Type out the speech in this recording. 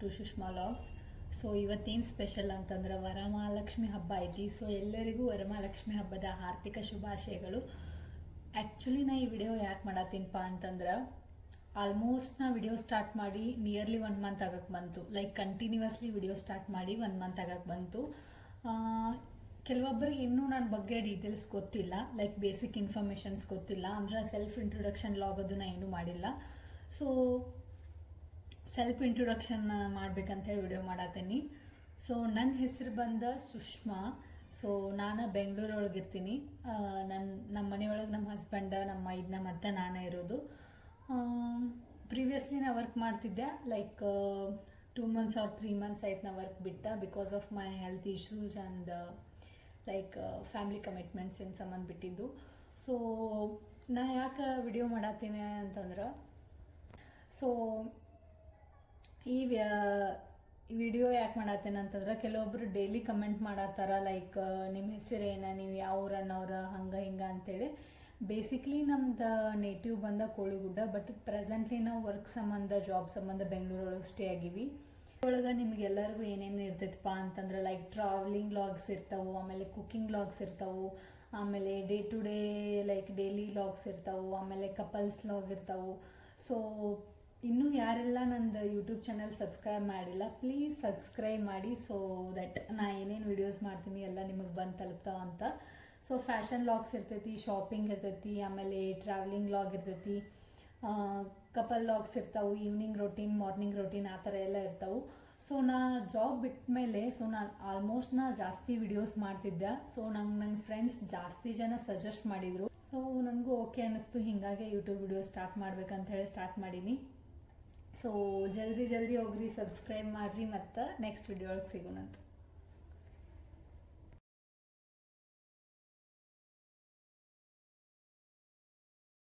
To Sushma logs. So ಇವತ್ತೇನು special ಅಂತಂದ್ರೆ ವರಮಹಾಲಕ್ಷ್ಮಿ ಹಬ್ಬ ಐತಿ. ಸೊ ಎಲ್ಲರಿಗೂ ವರಮಹಾಲಕ್ಷ್ಮಿ ಹಬ್ಬದ ಆರ್ಥಿಕ ಶುಭಾಶಯಗಳು. ಆ್ಯಕ್ಚುಲಿ ನಾ ಈ ವಿಡಿಯೋ ಯಾಕೆ ಮಾಡತ್ತೀನಪ್ಪ ಅಂತಂದ್ರೆ ಆಲ್ಮೋಸ್ಟ್ ನಾ ವಿಡಿಯೋ ಸ್ಟಾರ್ಟ್ ಮಾಡಿ ನಿಯರ್ಲಿ 1 ಮಂತ್ ಆಗಕ್ಕೆ ಬಂತು. ಲೈಕ್ ಕಂಟಿನ್ಯೂಸ್ಲಿ ವಿಡಿಯೋ ಸ್ಟಾರ್ಟ್ ಮಾಡಿ 1 ಮಂತ್ ಆಗಕ್ಕೆ ಬಂತು. ಕೆಲವೊಬ್ಬರಿಗೆ ಇನ್ನೂ ನನ್ನ ಬಗ್ಗೆ ಡೀಟೇಲ್ಸ್ ಗೊತ್ತಿಲ್ಲ, ಲೈಕ್ ಬೇಸಿಕ್ ಇನ್ಫಾರ್ಮೇಷನ್ಸ್ ಗೊತ್ತಿಲ್ಲ. ಅಂದರೆ ಸೆಲ್ಫ್ ಇಂಟ್ರೊಡಕ್ಷನ್ ಲಾಗ್ ಅದು ನಾ ಏನೂ ಮಾಡಿಲ್ಲ. ಸೊ ಸೆಲ್ಫ್ ಇಂಟ್ರೊಡಕ್ಷನ್ ಮಾಡ್ಬೇಕಂತೇಳಿ ವಿಡಿಯೋ ಮಾಡತ್ತೀನಿ. ಸೊ ನನ್ನ ಹೆಸರು ಬಂದ ಸುಷ್ಮಾ. ಸೊ ನಾನು ಬೆಂಗಳೂರೊಳಗಿರ್ತೀನಿ. ನಮ್ಮ ಮನೆಯೊಳಗೆ ನಮ್ಮ ಹಸ್ಬೆಂಡ, ನಮ್ಮ ಮೈದ್ನ ಮತ್ತು ನಾನೇ ಇರೋದು. ಪ್ರೀವಿಯಸ್ಲಿ ನಾ ವರ್ಕ್ ಮಾಡ್ತಿದ್ದೆ. ಲೈಕ್ 2 months or 3 months ಆಯ್ತು ನಾ ವರ್ಕ್ ಬಿಟ್ಟ, because of my health issues and like family ಕಮಿಟ್ಮೆಂಟ್ಸಿನ ಸಂಬಂಧ ಬಿಟ್ಟಿದ್ದು. ಸೊ ನಾ ಯಾಕೆ ವಿಡಿಯೋ ಮಾಡತ್ತೀನಿ ಅಂತಂದ್ರೆ, ಸೊ ಈ ವಿಡಿಯೋ ಯಾಕೆ ಮಾಡತ್ತೇನೆ ಅಂತಂದ್ರೆ ಕೆಲವೊಬ್ರು ಡೈಲಿ ಕಮೆಂಟ್ ಮಾಡತ್ತಾರ, ಲೈಕ್ ನಿಮ್ಮ ಹೆಸರೇನ, ನೀವು ಯಾವ ಊರನ್ನವ್ರ, ಹಂಗೆ ಹಿಂಗೆ ಅಂತೇಳಿ. ಬೇಸಿಕ್ಲಿ ನಮ್ದು ನೇಟಿವ್ ಬಂದ ಕೋಳಿಗುಡ್ಡ, ಬಟ್ ಪ್ರೆಸೆಂಟ್ಲಿ ನಾವು ವರ್ಕ್ ಸಂಬಂಧ, ಜಾಬ್ ಸಂಬಂಧ ಬೆಂಗಳೂರೊಳಗೆ ಸ್ಟೇ ಆಗಿವಿ. ಒಳಗೆ ನಿಮಗೆಲ್ಲರಿಗೂ ಏನೇನು ಇರ್ತೈತಪ್ಪ ಅಂತಂದ್ರೆ ಲೈಕ್ ಟ್ರಾವೆಲಿಂಗ್ ಲಾಗ್ಸ್ ಇರ್ತಾವೆ, ಆಮೇಲೆ ಕುಕ್ಕಿಂಗ್ ಲಾಗ್ಸ್ ಇರ್ತಾವೆ, ಆಮೇಲೆ day to day like daily logs ಇರ್ತಾವೆ, ಆಮೇಲೆ ಕಪಲ್ಸ್ ಲಾಗ್ ಇರ್ತಾವೆ. ಸೊ ಇನ್ನೂ ಯಾರೆಲ್ಲ ನಂದು ಯೂಟ್ಯೂಬ್ ಚಾನಲ್ ಸಬ್ಸ್ಕ್ರೈಬ್ ಮಾಡಿಲ್ಲ, ಪ್ಲೀಸ್ ಸಬ್ಸ್ಕ್ರೈಬ್ ಮಾಡಿ. ಸೊ ದಟ್ ನಾ ಏನೇನು ವಿಡಿಯೋಸ್ ಮಾಡ್ತೀನಿ ಎಲ್ಲ ನಿಮಗೆ ಬಂದು ತಲುಪ್ತಾವ ಅಂತ. ಸೊ ಫ್ಯಾಷನ್ ಲಾಗ್ಸ್ ಇರ್ತೈತಿ, ಶಾಪಿಂಗ್ ಇರ್ತೈತಿ, ಆಮೇಲೆ ಟ್ರಾವೆಲಿಂಗ್ ಲಾಗ್ ಇರ್ತೈತಿ, ಕಪಲ್ ಲಾಗ್ಸ್ ಇರ್ತಾವೆ, ಈವ್ನಿಂಗ್ ರೊಟೀನ್, ಮಾರ್ನಿಂಗ್ ರೊಟೀನ್, ಆ ಥರ ಎಲ್ಲ ಇರ್ತಾವೆ. ಸೊ ನಾ ಜಾಬ್ ಬಿಟ್ಟ ಮೇಲೆ ನಾನು ಆಲ್ಮೋಸ್ಟ್ ಜಾಸ್ತಿ ವಿಡಿಯೋಸ್ ಮಾಡ್ತಿದ್ದೆ. ಸೊ ನನ್ನ ಫ್ರೆಂಡ್ಸ್ ಜಾಸ್ತಿ ಜನ ಸಜೆಸ್ಟ್ ಮಾಡಿದರು. ಸೊ ನನಗೂ ಓಕೆ ಅನ್ನಿಸ್ತು, ಹೀಗಾಗಿ ಯೂಟ್ಯೂಬ್ ವಿಡಿಯೋ ಸ್ಟಾರ್ಟ್ ಮಾಡ್ಬೇಕಂತ ಹೇಳಿ ಸ್ಟಾರ್ಟ್ ಮಾಡೀನಿ. ಸೊ ಜಲ್ದಿ ಹೋಗ್ರಿ, ಸಬ್ಸ್ಕ್ರೈಬ್ ಮಾಡಿರಿ, ಮತ್ತು ನೆಕ್ಸ್ಟ್ ವಿಡಿಯೋ ಒಳಗೆ ಸಿಗೋಣಂತ.